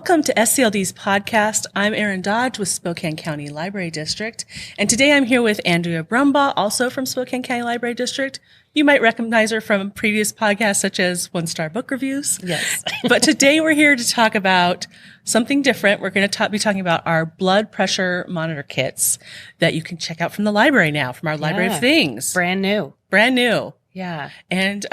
Welcome to SCLD's podcast. I'm Erin Dodge with Spokane County Library District, and today I'm here with Andrea Brumbaugh, also from Spokane County Library District. You might recognize her from previous podcasts such as One Star Book Reviews. Yes. But today we're here to talk about something different. We're going to be talking about our blood pressure monitor kits that you can check out from the library now, from our Library of Things. Brand new. Brand new. Yeah. And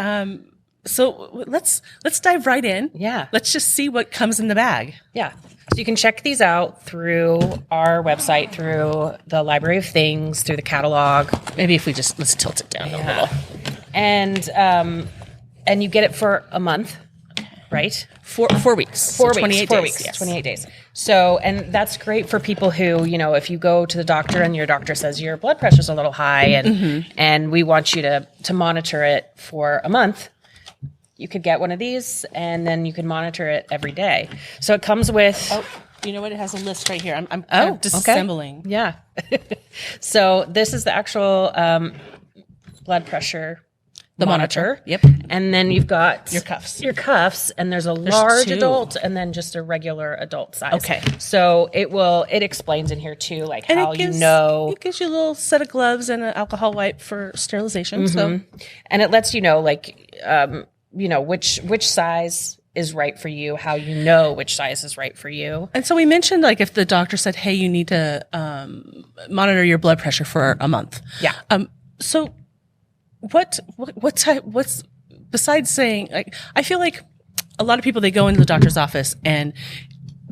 so let's dive right in. Yeah. Let's just see what comes in the bag. Yeah. So you can check these out through our website, through the Library of Things, through the catalog. Maybe if let's tilt it down a little. And you get it for a month, right? 4 weeks. 4 So weeks. 28 4 days, weeks. yes. 28 days. So, and that's great for people who, if you go to the doctor and your doctor says your blood pressure's a little high and we want you to monitor it for a month, you could get one of these and then you can monitor it every day. So it comes with... Oh, you know what? It has a list right here. I'm kind of disassembling. Okay. Yeah. So this is the actual blood pressure monitor. Yep. And then you've got... Your cuffs. And there's large two. adult and then just a regular adult size. Okay. So it explains in here too, like And how it gives you a little set of gloves and an alcohol wipe for sterilization. So, and it lets you know, which size is right for you, how you know which size is right for you. and so we mentioned, like, if the doctor said, hey, you need to monitor your blood pressure for a month. Yeah. So what's besides saying, like, I feel like a lot of people, they go into the doctor's office, and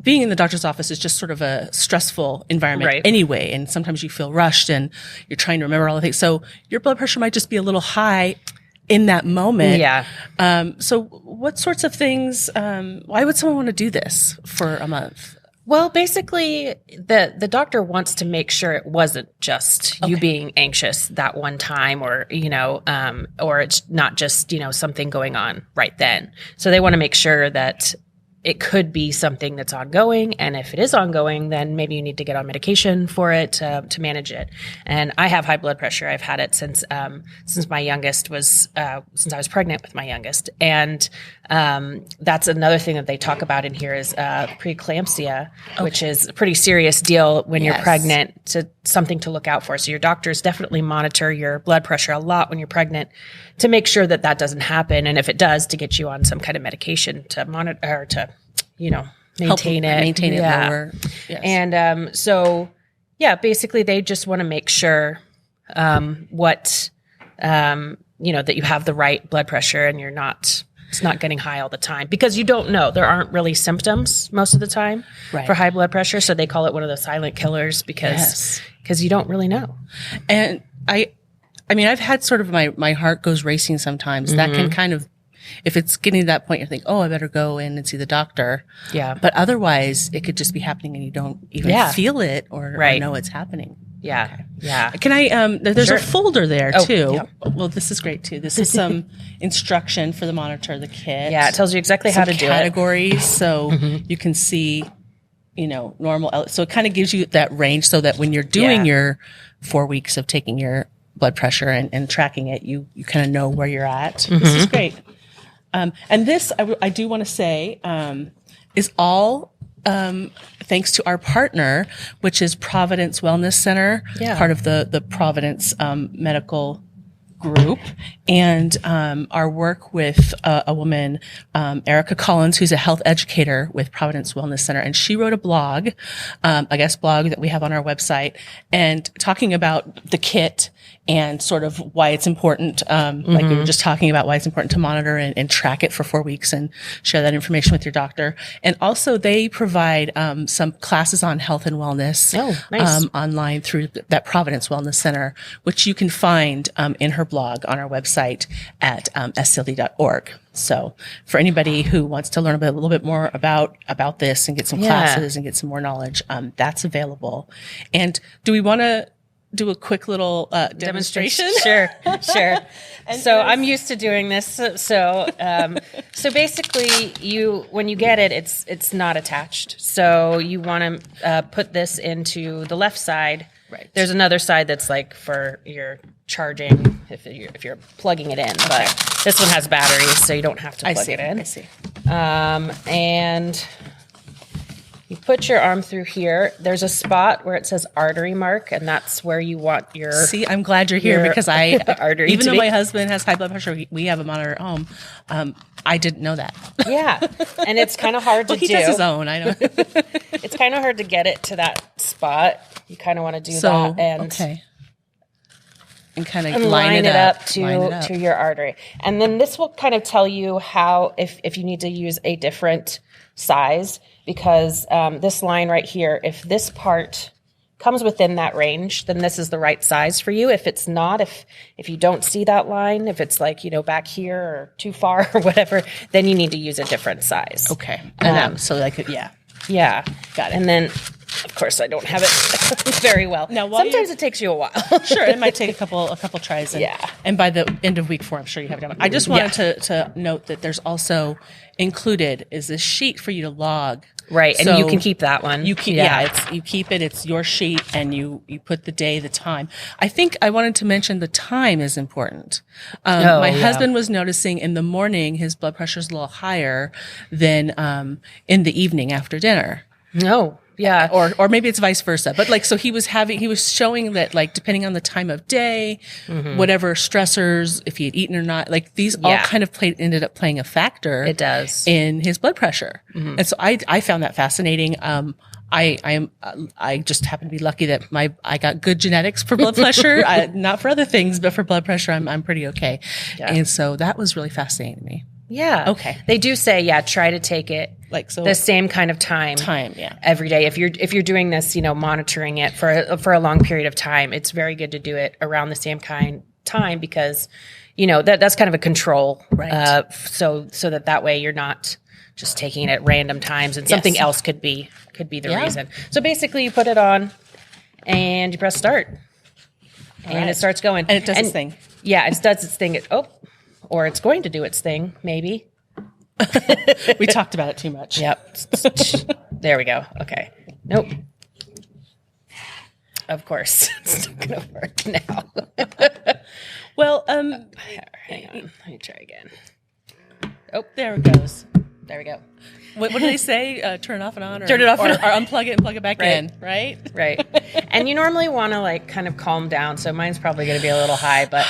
being in the doctor's office is just sort of a stressful environment anyway. And sometimes you feel rushed and you're trying to remember all the things. So your blood pressure might just be a little high in that moment. Yeah. So what sorts of things, why would someone want to do this for a month? Well, basically, the doctor wants to make sure it wasn't just you being anxious that one time, or or it's not just something going on right then. So they want to make sure that it could be something that's ongoing, and if it is ongoing, then maybe you need to get on medication for it to manage it. And I have high blood pressure. I've had it since my youngest was since I was pregnant with my youngest, and that's another thing that they talk about in here is preeclampsia, which is a pretty serious deal when you're pregnant. To something to look out for. So your doctors definitely monitor your blood pressure a lot when you're pregnant to make sure that that doesn't happen, and if it does, to get you on some kind of medication to monitor or to maintain it lower. Yes. And basically they just want to make sure that you have the right blood pressure and it's not getting high all the time, because you don't know. There aren't really symptoms most of the time for high blood pressure, so they call it one of the silent killers because you don't really know. And I mean, I've had sort of my heart goes racing sometimes. That can kind of, if it's getting to that point, you think, oh, I better go in and see the doctor. Yeah. But otherwise, it could just be happening and you don't even feel it or know it's happening. Yeah. Okay. Yeah. Can I, there's a folder there too. Yeah. Well, this is great too. This is some instruction for the monitor, the kit. Yeah. It tells you exactly how to do it. Categories. So you can see, normal. So it kind of gives you that range so that when you're doing your 4 weeks of taking your blood pressure and tracking it, you kind of know where you're at. This is great. And this, I do want to say, is all thanks to our partner, which is Providence Wellness Center, part of the Providence Medical Group, and our work with a woman, Erica Collins, who's a health educator with Providence Wellness Center, and she wrote a blog, blog that we have on our website, and talking about the kit and sort of why it's important, like we were just talking about, why it's important to monitor and track it for 4 weeks and share that information with your doctor. And also they provide some classes on health and wellness online through that Providence Wellness Center, which you can find in her blog on our website at scld.org. So for anybody who wants to learn a little bit more about this and get some classes and get some more knowledge, that's available. And do we want to do a quick little demonstration? Sure. So I'm used to doing this. So basically, when you get it, it's not attached. So you want to put this into the left side. Right. There's another side that's like for your charging if you're plugging it in, but this one has batteries, so you don't have to plug it in. I see. And You put your arm through here. There's a spot where it says artery mark, and that's where you want your... See, I'm glad you're here because artery even though my husband has high blood pressure, we have a monitor at home. I didn't know that. Yeah. And it's kind of hard to do. He does his own. I know. It's kind of hard to get it to that spot. You kind of want to do that. And okay. And kind of line it up to your artery. And then this will kind of tell you how, if you need to use a different size, because this line right here, if this part comes within that range, then this is the right size for you. If it's not, if you don't see that line, if it's like, back here or too far or whatever, then you need to use a different size. Okay. And so I could, Yeah. Got it. And then, of course, I don't have it very well. Now, sometimes it takes you a while. Sure, it might take a couple tries. And by the end of week 4, I'm sure you have it done. I just wanted to note that there's also included is this sheet for you to log. Right, and you can keep that one. You keep, you keep it. It's your sheet, and you put the day, the time. I think I wanted to mention the time is important. My husband was noticing in the morning his blood pressure is a little higher than in the evening after dinner. No. Yeah. Or maybe it's vice versa. But so he was showing that depending on the time of day, whatever stressors, if he had eaten or not, these all kind of ended up playing a factor. It does. In his blood pressure. And so I found that fascinating. I just happen to be lucky that I got good genetics for blood pressure, not for other things, but for blood pressure, I'm pretty okay. Yeah. And so that was really fascinating to me. Yeah. Okay. They do say, try to take it the same kind of time. Every day. If you're doing this, monitoring it for a long period of time, it's very good to do it around the same time because, that's kind of a control. Right. So that way you're not just taking it at random times and something else could be the reason. So basically you put it on and you press start and it starts going. And it does its thing. Yeah, it does its thing. Or it's going to do its thing, maybe. We talked about it too much. Yep. There we go. Okay. Nope. Of course. It's not going to work now. Well, hang on. Let me try again. Oh, there it goes. There we go. What do they say? Turn it off and on? Turn it off or unplug it and plug it back in, right? Right. And you normally want to kind of calm down. So mine's probably going to be a little high, but...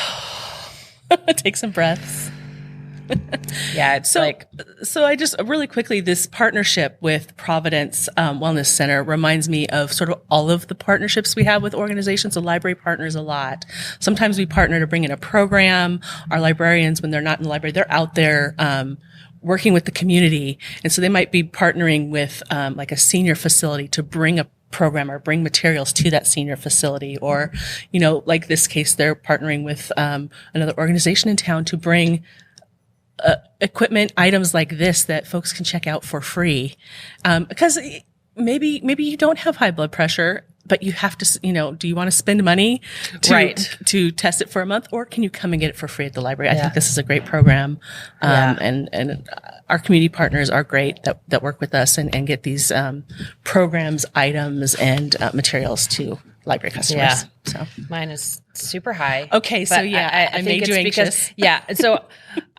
Take some breaths. Yeah, it's So I just really quickly, this partnership with Providence Wellness Center reminds me of sort of all of the partnerships we have with organizations. The library partners a lot. Sometimes we partner to bring in a program. Our librarians, when they're not in the library, they're out there working with the community. And so they might be partnering with a senior facility to bring a program or bring materials to that senior facility, or like this case, they're partnering with another organization in town to bring equipment, items like this that folks can check out for free, because maybe you don't have high blood pressure, but you have to, do you want to spend money to test it for a month, or can you come and get it for free at the library? I think this is a great program. And our community partners are great that work with us and get these programs, items, and materials to library customers. Yeah. So mine is super high. Okay. So I made you anxious. So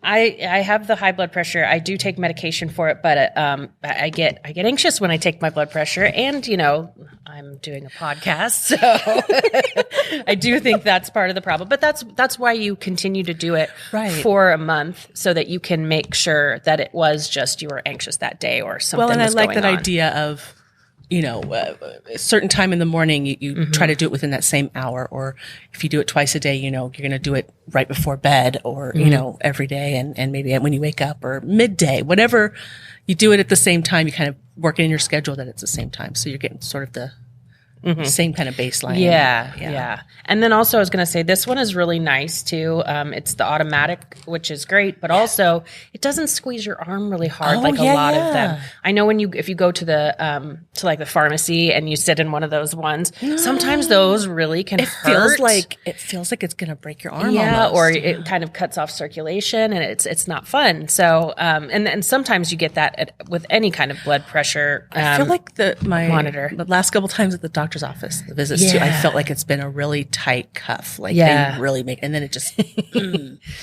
I have the high blood pressure. I do take medication for it, but I get anxious when I take my blood pressure, and I'm doing a podcast, so I do think that's part of the problem. But that's why you continue to do it for a month, so that you can make sure that it was just you were anxious that day or something. Well, and I like that on. idea of a certain time in the morning, you try to do it within that same hour, or if you do it twice a day, you're going to do it right before bed, or, every day, and maybe when you wake up, or midday, whatever, you do it at the same time. You kind of work in your schedule that it's the same time. So you're getting sort of the same kind of baseline. Yeah. And then also I was going to say, this one is really nice too. It's the automatic, which is great, but also it doesn't squeeze your arm really hard a lot of them. I know if you go to the the pharmacy and you sit in one of those ones, sometimes those really can hurt. It feels like it's going to break your arm. Yeah, almost. or it kind of cuts off circulation, and it's not fun. So and sometimes you get that with any kind of blood pressure. I feel like my monitor. The last couple times at the doctor's office, the visits too, I felt like it's been a really tight cuff. They really make, and then it just.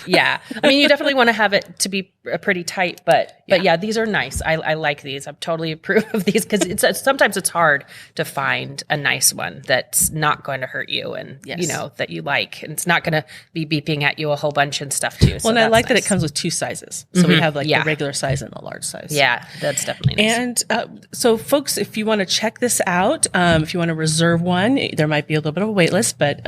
Yeah. I mean, you definitely want to have it to be pretty tight, but yeah, these are nice. I like these. I'm totally approve of these because sometimes it's hard to find a nice one that's not going to hurt you and that you like, and it's not going to be beeping at you a whole bunch and stuff too. Well, and I like that it comes with 2 sizes, so we have like the regular size and the large size. Yeah, that's definitely nice. And so, folks, if you want to check this out, if you want to reserve one, there might be a little bit of a wait list, but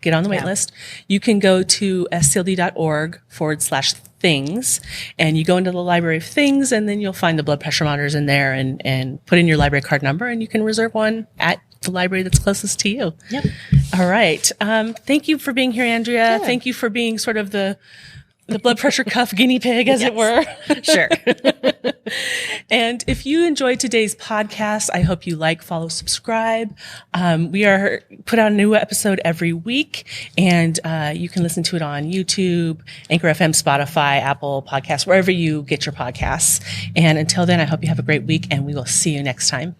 get on the wait list. You can go to scld.org/things, and you go into the library of things, and then you'll find the blood pressure monitors in there, and put in your library card number, and you can reserve one at the library that's closest to you. Yep. All right. Thank you for being here, Andrea. Thank you for being sort of the blood pressure cuff guinea pig, as it were. Sure. And if you enjoyed today's podcast, I hope you like, follow, subscribe. We are put out a new episode every week, and you can listen to it on YouTube, Anchor FM, Spotify, Apple Podcasts, wherever you get your podcasts. And until then, I hope you have a great week, and we will see you next time.